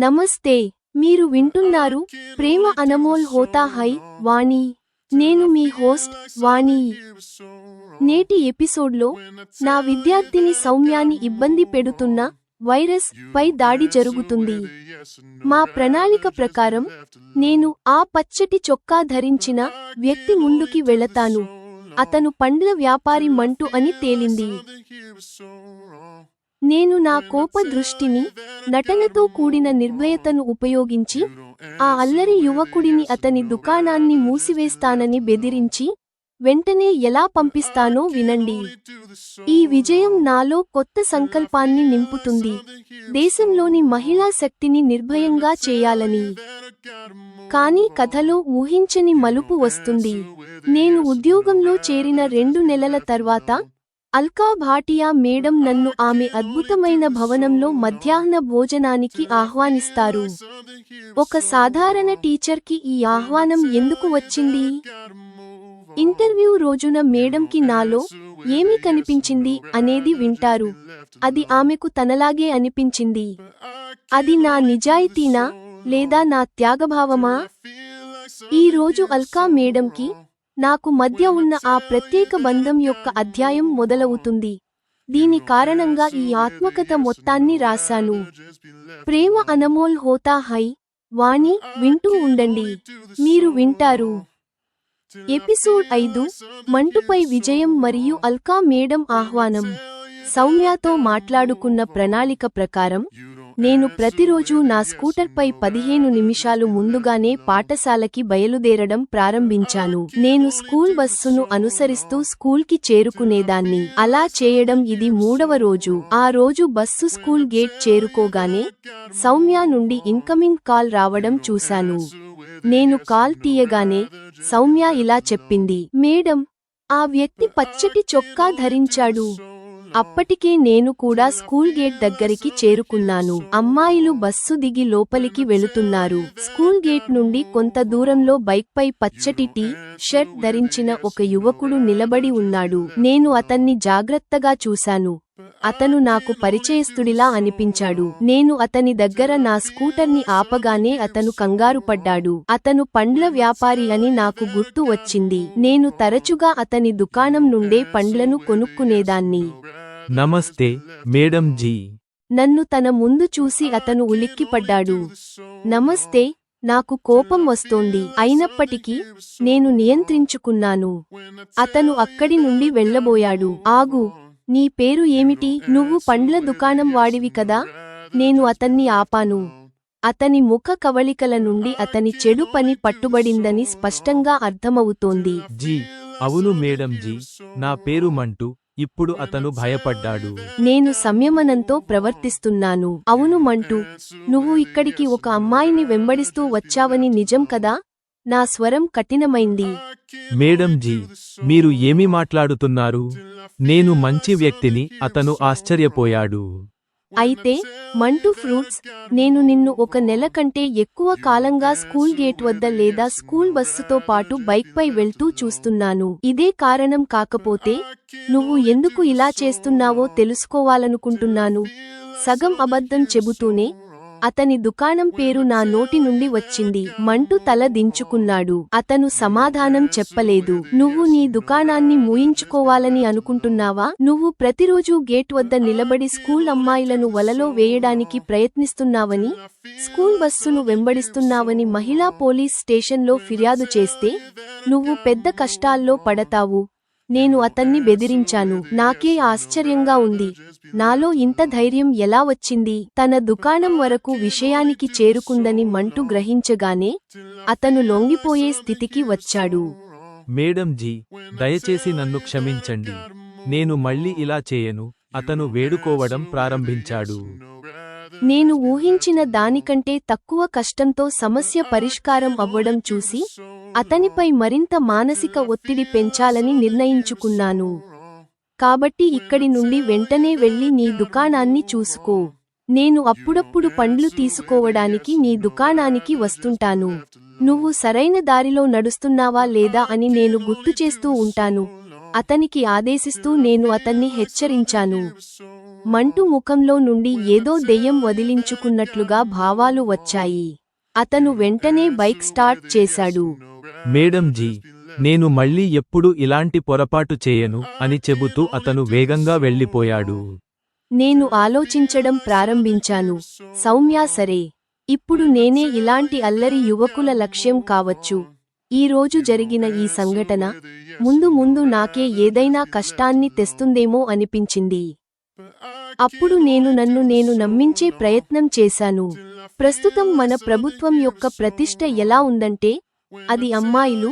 నమస్తే, మీరు వింటున్నారు ప్రేమ అనమోల్ హోతా హై వాణి. నేను మీ హోస్ట్ వాణి. నేటి ఎపిసోడ్లో నా విద్యార్థిని సౌమ్యాని ఇబ్బంది పెడుతున్న వైరస్ పై దాడి జరుగుతుంది. మా ప్రణాళిక ప్రకారం నేను ఆ పచ్చటి చొక్కా ధరించిన వ్యక్తి ముందుకి వెళతాను. అతను పండ్ల వ్యాపారి మంటు అని తేలింది. నేను నా కోప దృష్టిని, నటనతో కూడిన నిర్భయతను ఉపయోగించి ఆ అల్లరి యువకుడిని అతని దుకాణాన్ని మూసివేస్తానని బెదిరించి వెంటనే ఎలా పంపిస్తానో వినండి. ఈ విజయం నాలో కొత్త సంకల్పాన్ని నింపుతుంది, దేశంలోని మహిళా శక్తిని నిర్భయంగా చేయాలని. కానీ కథలో ఊహించని మలుపు వస్తుంది. నేను ఉద్యోగంలో చేరిన 2 నెలల తర్వాత అల్కా భాటియా మేడం నన్ను ఆమె అద్భుతమైన భవనంలో మధ్యాహ్న భోజనానికి ఆహ్వానిస్తారు. ఒక సాధారణ టీచర్కి ఈ ఆహ్వానం ఎందుకు వచ్చింది? ఇంటర్వ్యూ రోజున మేడంకి నాలో ఏమి కనిపించింది అనేది వింటారు. అది ఆమెకు తనలాగే అనిపించింది. అది నా నిజాయితీనా లేదా నా త్యాగభావమా? ఈ రోజు అల్కా మేడంకి నాకు మధ్య ఉన్న ఆ ప్రత్యేక బంధం యొక్క అధ్యాయం మొదలవుతుంది. దీని కారణంగా ఈ ఆత్మకథ మొత్తాన్ని రాశాను. ప్రేమ అనమోల్ హోతా హై వాణి. వింటూ ఉండండి, మీరు వింటారు. ఎపిసోడ్ 5 మంటుపై విజయం మరియు అల్కా మేడం ఆహ్వానం. సౌమ్యతో మాట్లాడుకున్న ప్రణాళిక ప్రకారం నేను ప్రతిరోజూ నా స్కూటర్పై 15 నిమిషాలు ముందుగానే పాఠశాలకి బయలుదేరడం ప్రారంభించాను. నేను స్కూల్ బస్సును అనుసరిస్తూ స్కూల్కి చేరుకునేదాన్ని. అలా చేయడం ఇది 3వ రోజు. ఆ రోజు బస్సు స్కూల్ గేట్ చేరుకోగానే సౌమ్య నుండి ఇన్కమింగ్ కాల్ రావడం చూశాను. నేను కాల్ తీయగానే సౌమ్య ఇలా చెప్పింది, మేడం, ఆ వ్యక్తి పచ్చటి చొక్కా ధరించాడు. అప్పటికే నేను కూడా స్కూల్ గేట్ దగ్గరికి చేరుకున్నాను. అమ్మాయిలు బస్సు దిగి లోపలికి వెళుతున్నారు. స్కూల్ గేట్ నుండి కొంత దూరంలో బైక్పై పచ్చటి టీ షర్ట్ ధరించిన ఒక యువకుడు నిలబడి ఉన్నాడు. నేను అతన్ని జాగ్రత్తగా చూశాను. అతను నాకు పరిచయస్తుడిలా అనిపించాడు. నేను అతని దగ్గర నా స్కూటర్ని ఆపగానే అతను కంగారుపడ్డాడు. అతను పండ్ల వ్యాపారి అని నాకు గుర్తు వచ్చింది. నేను తరచుగా అతని దుకాణం నుండే పండ్లను కొనుక్కునేదాన్ని. నమస్తే మేడం జీ. నన్ను తన ముందు చూసి అతను ఉలిక్కిపడ్డాడు. నమస్తే. నాకు కోపం వస్తోంది. అయినప్పటికీ నేను నియంత్రించుకున్నాను. అతను అక్కడి నుండి వెళ్ళబోయాడు. ఆగు, నీ పేరు ఏమిటి? నువ్వు పండ్ల దుకాణం వాడివి కదా? నేను అతన్ని ఆపాను. అతని ముఖ కవళికల నుండి అతని చెడు పని పట్టుబడిందని స్పష్టంగా అర్థమవుతోంది. జీ, అవును మేడం జీ, నా పేరు మంటు. ఇప్పుడు అతను భయపడ్డాడు. నేను సంయమనంతో ప్రవర్తిస్తున్నాను. అవును మంటు, నువ్వు ఇక్కడికి ఒక అమ్మాయిని వెంబడిస్తూ వచ్చావని నిజం కదా? నా స్వరం కఠినమైంది. మేడం జీ, మీరు ఏమి మాట్లాడుతున్నారు? నేను మంచి వ్యక్తిని. అతను ఆశ్చర్యపోయాడు. అయితే మంటు ఫ్రూట్స్, నేను నిన్ను 1 నెల కంటే ఎక్కువ కాలంగా స్కూల్ గేట్ వద్ద లేదా స్కూల్ బస్సుతో పాటు బైక్పై వెళ్తూ చూస్తున్నాను. ఇదే కారణం కాకపోతే నువ్వు ఎందుకు ఇలా చేస్తున్నావో తెలుసుకోవాలనుకుంటున్నాను. సగం అబద్ధం చెబుతూనే అతని దుకాణం పేరు నా నోటి నుండి వచ్చింది. మంటు తల దించుకున్నాడు. అతను సమాధానం చెప్పలేదు. నువ్వు నీ దుకాణాన్ని మూయించుకోవాలని అనుకుంటున్నావా? నువ్వు ప్రతిరోజూ గేట్ వద్ద నిలబడి స్కూల్ అమ్మాయిలను వలలో వేయడానికి ప్రయత్నిస్తున్నావని, స్కూల్ బస్సును వెంబడిస్తున్నావని మహిళా పోలీస్ స్టేషన్లో ఫిర్యాదు చేస్తే నువ్వు పెద్ద కష్టాల్లో పడతావు. నేను అతన్ని బెదిరించాను. నాకే ఆశ్చర్యంగా ఉంది. నాలో ఇంత ధైర్యం ఎలా వచ్చింది? తన దుకాణం వరకు విషయానికి చేరుకుందని మంటు గ్రహించగానే అతను లొంగిపోయే స్థితికి వచ్చాడు. మేడం జీ, దయచేసి నన్ను క్షమించండి. నేను మళ్ళీ ఇలా చేయను. అతను వేడుకోవడం ప్రారంభించాడు. నేను ఊహించిన దానికంటే తక్కువ కష్టంతో సమస్య పరిష్కారం అవ్వడం చూసి అతనిపై మరింత మానసిక ఒత్తిడి పెంచాలని నిర్ణయించుకున్నాను. కాబట్టి ఇక్కడి నుండి వెంటనే వెళ్లి నీ దుకాణాన్ని చూసుకో. నేను అప్పుడప్పుడు పండ్లు తీసుకోవడానికి నీ దుకాణానికి వస్తుంటాను. నువ్వు సరైన దారిలో నడుస్తున్నావా లేదా అని నేను గుర్తుచేస్తూ ఉంటాను. అతనికి ఆదేశిస్తూ నేను అతన్ని హెచ్చరించాను. మంటు ముఖంలో నుండి ఏదో దెయ్యం వదిలించుకున్నట్లుగా భావాలు వచ్చాయి. అతను వెంటనే బైక్ స్టార్ట్ చేశాడు. మేడం జీ, నేను మళ్ళీ ఎప్పుడు ఇలాంటి పొరపాటు చేయను అని చెబుతూ అతను వేగంగా వెళ్ళిపోయాడు. నేను ఆలోచించడం ప్రారంభించాను. సౌమ్య సరే, ఇప్పుడు నేనే ఇలాంటి అల్లరి యువకుల లక్ష్యం కావచ్చు. ఈ రోజు జరిగిన ఈ సంఘటన ముందు ముందు నాకే ఏదైనా కష్టాన్ని తెస్తుందేమో అనిపించింది. అప్పుడు నేను నమ్మించే ప్రయత్నం చేశాను. ప్రస్తుతం మన ప్రభుత్వం యొక్క ప్రతిష్ట ఎలా ఉందంటే, అది అమ్మాయిలు,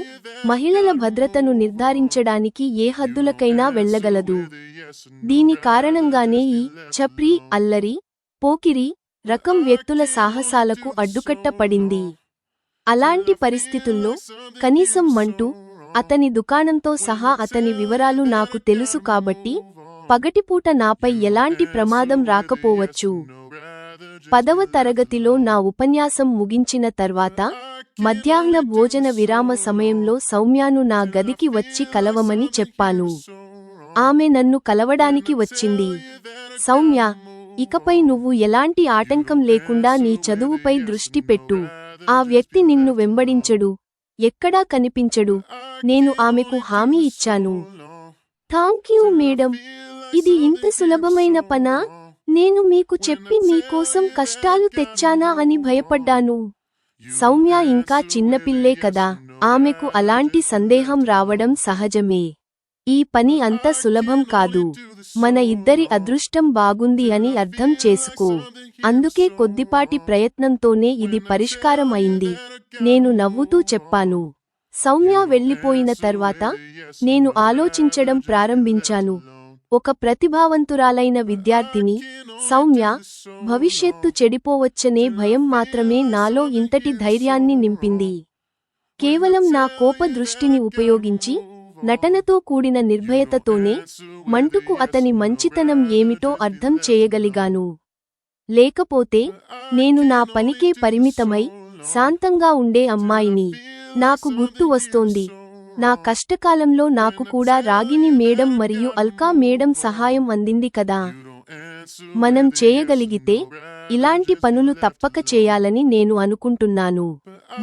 మహిళల భద్రతను నిర్ధారించడానికి ఏ హద్దులకైనా వెళ్ళగలదు. దీని కారణంగానే ఈ ఛప్రీ, అల్లరి, పోకిరి రకం వ్యక్తుల సాహసాలకు అడ్డుకట్ట పడింది. అలాంటి పరిస్థితుల్లో కనీసం మంటూ, అతని దుకాణంతో సహా అతని వివరాలు నాకు తెలుసు కాబట్టి పగటిపూట నాపై ఎలాంటి ప్రమాదం రాకపోవచ్చు. 10వ తరగతిలో నా ఉపన్యాసం ముగించిన తర్వాత మధ్యాహ్న భోజన విరామ సమయంలో సౌమ్యను నా గదికి వచ్చి కలవమని చెప్పాను. ఆమె నన్ను కలవడానికి వచ్చింది. సౌమ్య, ఇకపై నువ్వు ఎలాంటి ఆటంకం లేకుండా నీ చదువుపై దృష్టి పెట్టు. ఆ వ్యక్తి నిన్ను వెంబడించడు, ఎక్కడా కనిపించడు. నేను ఆమెకు హామీ ఇచ్చాను. Thank you madam. ఇది ఇంత సులభమైన పనా? నేను మీకు చెప్పి మీకోసం కష్టాలు తెచ్చానా అని భయపడ్డాను. సౌమ్య ఇంకా చిన్నపిల్లే కదా, ఆమెకు అలాంటి సందేహం రావడం సహజమే. ఈ పని అంత సులభం కాదు. మన ఇద్దరి అదృష్టం బాగుంది అని అర్థం చేసుకో. అందుకే కొద్దిపాటి ప్రయత్నంతోనే ఇది పరిష్కారం అయింది. నేను నవ్వుతూ చెప్పాను. సౌమ్య వెళ్ళిపోయిన తర్వాత నేను ఆలోచించడం ప్రారంభించాను. ఒక ప్రతిభావంతురాలైన విద్యార్థిని సౌమ్య భవిష్యత్తు చెడిపోవచ్చనే భయం మాత్రమే నాలో ఇంతటి ధైర్యాన్ని నింపింది. కేవలం నా కోప దృష్టిని ఉపయోగించి, నటనతో కూడిన నిర్భయతతోనే మంటుకు అతని మంచితనం ఏమిటో అర్థం చేయగలిగాను. లేకపోతే నేను నా పనికే పరిమితమై శాంతంగా ఉండే అమ్మాయిని. నాకు గుర్తు వస్తోంది, నా కష్టకాలంలో నాకు కూడా రాగిణి మేడం మరియు అల్కా మేడం సహాయం అందింది కదా. మనం చేయగలిగితే ఇలాంటి పనులు తప్పక చేయాలని నేను అనుకుంటున్నాను.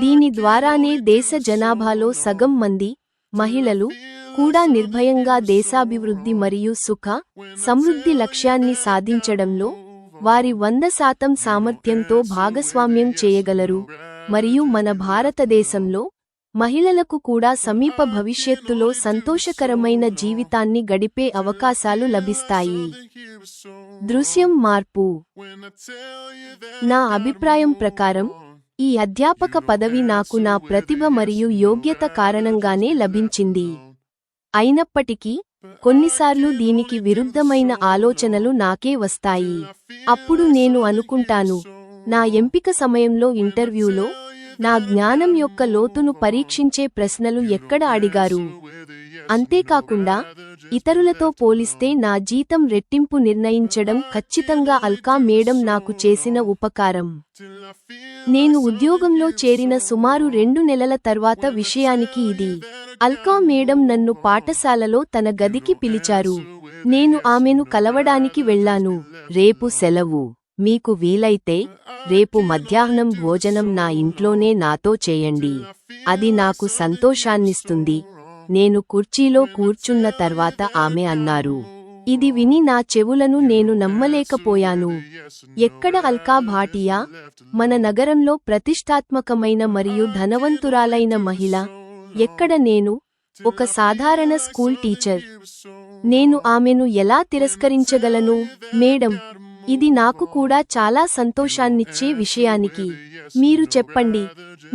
దీని ద్వారానే దేశ జనాభాలో సగం మంది మహిళలు కూడా నిర్భయంగా దేశాభివృద్ధి మరియు సుఖ, సమృద్ధి లక్ష్యాన్ని సాధించడంలో వారి 100% సామర్థ్యంతో భాగస్వామ్యం చేయగలరు. మరియు మన భారతదేశంలో మహిళలకు కూడా సమీప భవిష్యత్తులో సంతోషకరమైన జీవితాన్ని గడిపే అవకాశాలు లభిస్తాయి. దృశ్యం మార్పు. నా అభిప్రాయం ప్రకారం ఈ అధ్యాపక పదవి నాకు నా ప్రతిభ మరియు యోగ్యత కారణంగానే లభించింది. అయినప్పటికీ కొన్నిసార్లు దీనికి విరుద్ధమైన ఆలోచనలు నాకే వస్తాయి. అప్పుడు నేను అనుకుంటాను, నా ఎంపిక సమయంలో ఇంటర్వ్యూలో నా జ్ఞానం యొక్క లోతును పరీక్షించే ప్రశ్నలు ఎక్కడ అడిగారు. అంతేకాకుండా ఇతరులతో పోలిస్తే నా జీతం రెట్టింపు నిర్ణయించడం ఖచ్చితంగా అల్కా మేడం నాకు చేసిన ఉపకారం. నేను ఉద్యోగంలో చేరిన సుమారు 2 నెలల తర్వాత విషయానికి ఇది. అల్కా మేడం నన్ను పాఠశాలలో తన గదికి పిలిచారు. నేను ఆమెను కలవడానికి వెళ్ళాను. రేపు సెలవు. మీకు వీలైతే రేపు మధ్యాహ్నం భోజనం నా ఇంట్లోనే నాతో చేయండి. అది నాకు సంతోషాన్నిస్తుంది. నేను కుర్చీలో కూర్చున్న తర్వాత ఆమె అన్నారు. ఇది విని నా చెవులను నేను నమ్మలేకపోయాను. ఎక్కడ అల్కా భాటియా? మన నగరంలో ప్రతిష్టాత్మకమైన మరియు ధనవంతురాలైన మహిళ. ఎక్కడ నేను, ఒక సాధారణ స్కూల్ టీచర్? నేను ఆమెను ఎలా తిరస్కరించగలను? మేడం, ఇది నాకు కూడా చాలా సంతోషాన్నిచ్చే విషయానికి. మీరు చెప్పండి,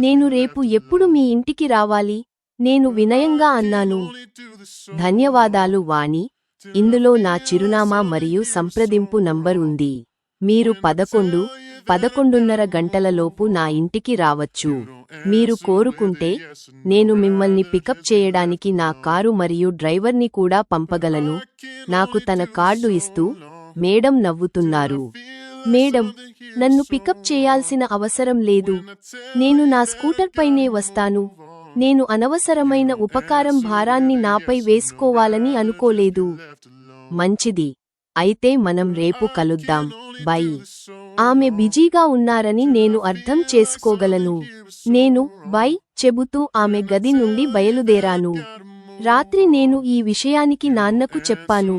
నేను రేపు ఎప్పుడు మీ ఇంటికి రావాలి? నేను వినయంగా అన్నాను. ధన్యవాదాలు వాణి. ఇందులో నా చిరునామా మరియు సంప్రదింపు నంబర్ ఉంది. మీరు 11:30 గంటలలోపు నా ఇంటికి రావచ్చు. మీరు కోరుకుంటే నేను మిమ్మల్ని పికప్ చేయడానికి నా కారు మరియు డ్రైవర్ని కూడా పంపగలను. నాకు తన కార్డు ఇస్తూ మేడం నవ్వుతున్నారు. మేడం, నన్ను పికప్ చేయాల్సిన అవసరం లేదు. నేను నా స్కూటర్ పైనే వస్తాను. నేను అనవసరమైన ఉపకారం భారాన్ని నాపై వేసుకోవాలని అనుకోలేదు. మంచిది. అయితే మనం రేపు కలుద్దాం. బై. ఆమె బిజీగా ఉన్నారని నేను అర్థం చేసుకోగలను. నేను బై చెబుతూ ఆమె గది నుండి బయలుదేరాను. రాత్రి నేను ఈ విషయానికి నాన్నకు చెప్పాను.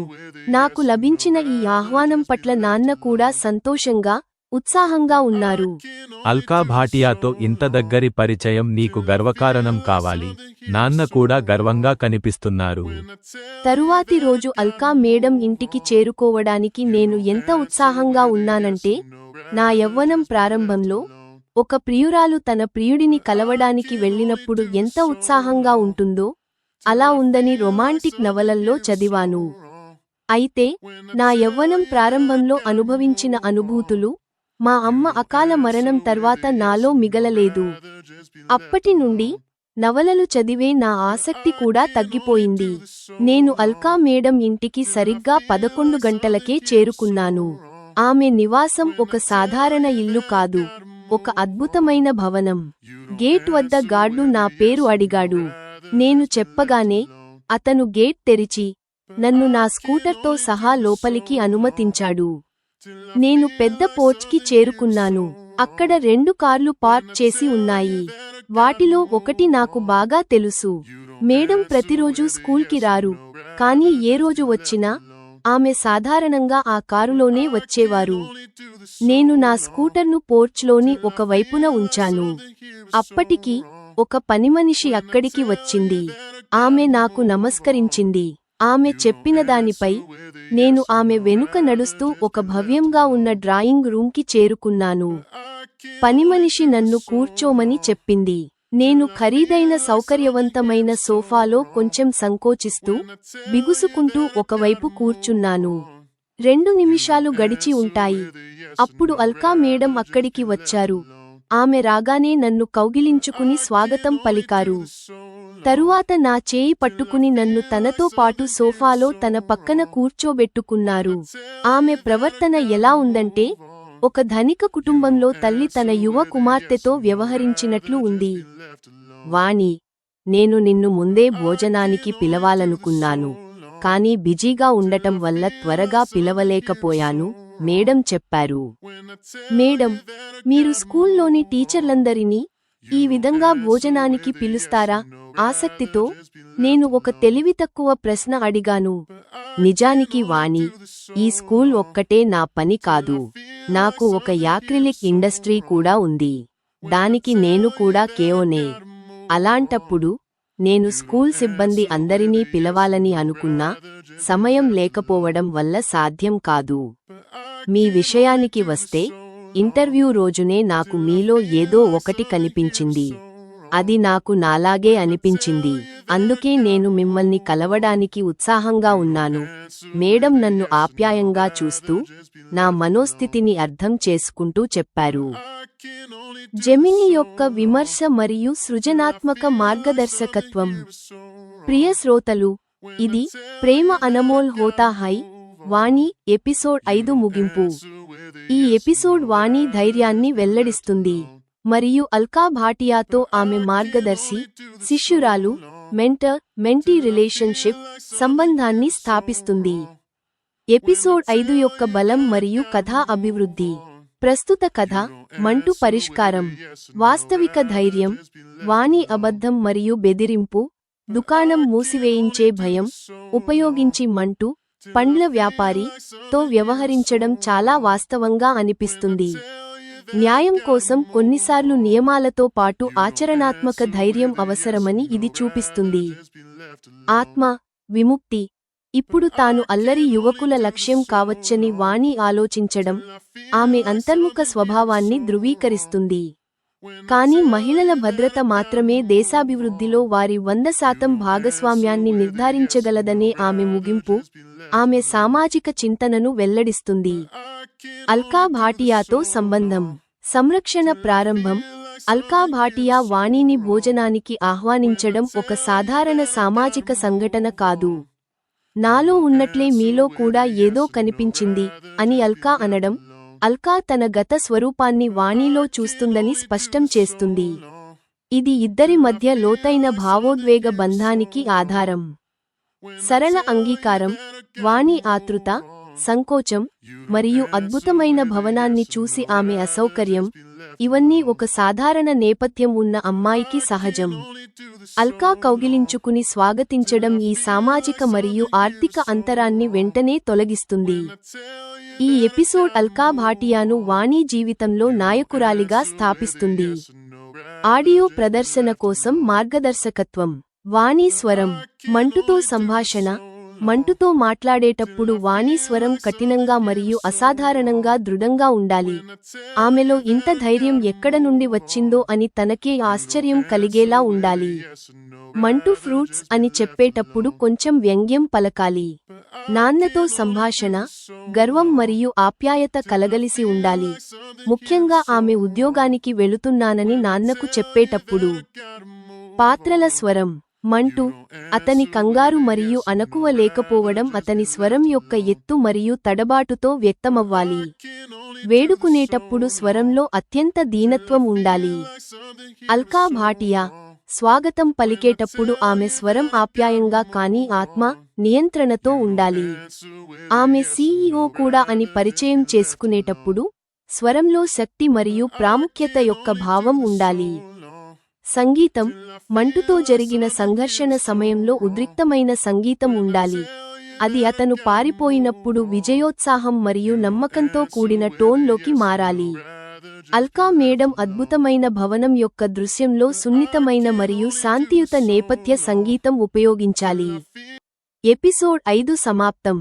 నాకు లభించిన ఈ ఆహ్వానం పట్ల నాన్న కూడా సంతోషంగా, ఉత్సాహంగా ఉన్నారు. అల్కా భాటియాతో ఇంత దగ్గరి పరిచయం నీకు గర్వకారణం కావాలి. నాన్న కూడా గర్వంగా కనిపిస్తున్నారు. తరువాతి రోజు అల్కా మేడం ఇంటికి చేరుకోవడానికి నేను ఎంత ఉత్సాహంగా ఉన్నానంటే, నా యవ్వనం ప్రారంభంలో ఒక ప్రియురాలు తన ప్రియుడిని కలవడానికి వెళ్ళినప్పుడు ఎంత ఉత్సాహంగా ఉంటుందో అలా ఉందని రొమాంటిక్ నవలల్లో చదివాను. అయితే నా యవ్వనం ప్రారంభంలో అనుభవించిన అనుభూతులు మా అమ్మ అకాల మరణం తర్వాత నాలో మిగలలేదు. అప్పటి నుండి నవలలు చదివే నా ఆసక్తి కూడా తగ్గిపోయింది. నేను అల్కా మేడం ఇంటికి సరిగ్గా 11 గంటలకే చేరుకున్నాను. ఆమె నివాసం ఒక సాధారణ ఇల్లు కాదు, ఒక అద్భుతమైన భవనం. గేట్ వద్ద గార్డు నా పేరు అడిగాడు. నేను చెప్పగానే అతను గేట్ తెరిచి నన్ను నా స్కూటర్తో సహా లోపలికి అనుమతించాడు. నేను పెద్ద పోర్చ్కి చేరుకున్నాను. అక్కడ 2 కార్లు పార్క్ చేసి ఉన్నాయి. వాటిలో ఒకటి నాకు బాగా తెలుసు. మేడం ప్రతిరోజూ స్కూల్కి రారు, కానీ ఏ రోజు వచ్చినా ఆమె సాధారణంగా ఆ కారులోనే వచ్చేవారు. నేను నా స్కూటర్ను పోర్చ్లోని ఒక వైపున ఉంచాను. అప్పటికి ఒక పనిమనిషి అక్కడికి వచ్చింది. ఆమె నాకు నమస్కరించింది. ఆమె చెప్పిన దానిపై నేను ఆమె వెనుక నడుస్తూ ఒక భవ్యంగా ఉన్న డ్రాయింగ్ రూమ్కి చేరుకున్నాను. పనిమనిషి నన్ను కూర్చోమని చెప్పింది. నేను ఖరీదైన సౌకర్యవంతమైన సోఫాలో కొంచెం సంకోచిస్తూ, బిగుసుకుంటూ ఒకవైపు కూర్చున్నాను. 2 నిమిషాలు గడిచి ఉంటాయి. అప్పుడు అల్కా మేడం అక్కడికి వచ్చారు. ఆమె రాగానే నన్ను కౌగిలించుకుని స్వాగతం పలికారు. తరువాత నా చేయి పట్టుకుని నన్ను తనతో పాటు సోఫాలో తన పక్కన కూర్చోబెట్టుకున్నారు. ఆమె ప్రవర్తన ఎలా ఉందంటే, ఒక ధనిక కుటుంబంలో తల్లి తన యువ కుమార్తెతో వ్యవహరించినట్లు ఉంది. వాణి, నేను నిన్ను ముందే భోజనానికి పిలవాలనుకున్నాను, కానీ బిజీగా ఉండటం వల్ల త్వరగా పిలవలేకపోయాను, మేడం చెప్పారు. మేడం, మీరు స్కూల్లోని టీచర్లందరినీ ఈ విధంగా భోజనానికి పిలుస్తారా? ఆసక్తితో నేను ఒక తెలివితక్కువ ప్రశ్న అడిగాను. నిజానికి వాణి, ఈ స్కూల్ ఒక్కటే నా పని కాదు. నాకు ఒక యాక్రిలిక్ ఇండస్ట్రీ కూడా ఉంది. దానికి నేను కూడా కేఓనే. అలాంటప్పుడు నేను స్కూల్ సిబ్బంది అందరినీ పిలవాలని అనుకున్నా, సమయం లేకపోవడం వల్ల సాధ్యం కాదు. మీ విషయానికి వస్తే, ఇంటర్వ్యూ రోజునే నాకు మీలో ఏదో ఒకటి కనిపించింది. అది నాకు నాలాగే అనిపించింది. అందుకే నేను మిమ్మల్ని కలవడానికి ఉత్సాహంగా ఉన్నాను. మేడం నన్ను ఆప్యాయంగా చూస్తూ, నా మనోస్థితిని అర్థం చేసుకుంటూ చెప్పారు. జెమిని యొక్క విమర్శ మరియు సృజనాత్మక మార్గదర్శకత్వం. ప్రియ శ్రోతలు, ఇది ప్రేమ అనమోల్ హోతా హై వాణి ఎపిసోడ్ 5 ముగింపు. ఈ ఎపిసోడ్ వాణి ధైర్యాన్ని వెల్లడిస్తుంది మరియు అల్కా భాటియాతో ఆమె మార్గదర్శి, శిష్యురాలు, మెంటీ రిలేషన్షిప్ సంబంధాన్ని స్థాపిస్తుంది. ఎపిసోడ్ 5 యొక్క బలం మరియు కథా అభివృద్ధి. ప్రస్తుత కథ, మంటు పరిష్కారం. వాస్తవిక ధైర్యం, వాణి అబద్ధం మరియు బెదిరింపు, దుకాణం మూసివేయించే భయం ఉపయోగించి మంటు, పండ్ల వ్యాపారి తో వ్యవహరించడం చాలా వాస్తవంగా అనిపిస్తుంది. న్యాయం కోసం కొన్నిసార్లు నియమాలతో పాటు ఆచరణాత్మక ధైర్యం అవసరమని ఇది చూపిస్తుంది. ఆత్మ, విముక్తి. ఇప్పుడు తాను అల్లరి యువకుల లక్ష్యం కావచ్చని వాణి ఆలోచించడం ఆమె అంతర్ముఖ స్వభావాన్ని ధృవీకరిస్తుంది. కానీ మహిళల భద్రత మాత్రమే దేశాభివృద్ధిలో వారి 100% భాగస్వామ్యాన్ని నిర్ధారించగలదనే ఆమె ముగింపు ఆమె సామాజిక చింతనను వెల్లడిస్తుంది. అల్కా భాటియాతో సంబంధం. సంరక్షణ ప్రారంభం. అల్కా భాటియా వాణిని భోజనానికి ఆహ్వానించడం ఒక సాధారణ సామాజిక సంఘటన కాదు. నాలో ఉన్నట్లే మీలో కూడా ఏదో కనిపించింది అని అల్కా అనడం, అల్కా తన గత స్వరూపాన్ని వాణిలో చూస్తుందని స్పష్టం చేస్తుంది. ఇది ఇద్దరి మధ్య లోతైన భావోద్వేగ బంధానికి ఆధారం. సరళ అంగీకారం. వాణి ఆతృత, సంకోచం మరియు అద్భుతమైన భవనాన్ని చూసి ఆమె అసౌకర్యం ఇవన్నీ ఒక సాధారణ నేపథ్యం ఉన్న అమ్మాయికి సహజం. అల్కా కౌగిలించుకుని స్వాగతించడం ఈ సామాజిక మరియు ఆర్థిక అంతరాన్ని వెంటనే తొలగిస్తుంది. ఈ ఎపిసోడ్ అల్కా భాటియాను వాణి జీవితంలో నాయకురాలిగా స్థాపిస్తుంది. ఆడియో ప్రదర్శన కోసం మార్గదర్శకత్వం. వాణి స్వరం. మంటుతో సంభాషణ. మంటుతో మాట్లాడేటప్పుడు వాణి స్వరం కఠినంగా మరియు అసాధారణంగా దృఢంగా ఉండాలి. ఆమెలో ఇంత ధైర్యం ఎక్కడ నుండి వచ్చిందో అని తనకే ఆశ్చర్యం కలిగేలా ఉండాలి. మంటు ఫ్రూట్స్ అని చెప్పేటప్పుడు కొంచెం వ్యంగ్యం పలకాలి. నాన్నతో సంభాషణ. గర్వం మరియు ఆప్యాయత కలగలిసి ఉండాలి. ముఖ్యంగా ఆమె ఉద్యోగానికి వెళుతున్నానని నాన్నకు చెప్పేటప్పుడు. పాత్రల స్వరం. మంటు. అతని కంగారు మరియు అణకువ లేకపోవడం అతని స్వరం యొక్క ఎత్తు మరియు తడబాటుతో వ్యక్తమవ్వాలి. వేడుకునేటప్పుడు స్వరంలో అత్యంత దీనత్వం ఉండాలి. అల్కా భాటియా. స్వాగతం పలికేటప్పుడు ఆమె స్వరం ఆప్యాయంగా కానీ ఆత్మ నియంత్రణతో ఉండాలి. ఆమె సీఈఓ కూడా అని పరిచయం చేసుకునేటప్పుడు స్వరంలో శక్తి మరియు ప్రాముఖ్యత యొక్క భావం ఉండాలి. సంగీతం. మంటుతో జరిగిన సంఘర్షణ సమయంలో ఉద్రిక్తమైన సంగీతం ఉండాలి. అది అతను పారిపోయినప్పుడు విజయోత్సాహం మరియు నమ్మకంతో కూడిన టోన్లోకి మారాలి. అల్కా మేడం అద్భుతమైన భవనం యొక్క దృశ్యంలో సున్నితమైన మరియు శాంతియుత నేపథ్య సంగీతం ఉపయోగించాలి. ఎపిసోడ్ 5 సమాప్తం.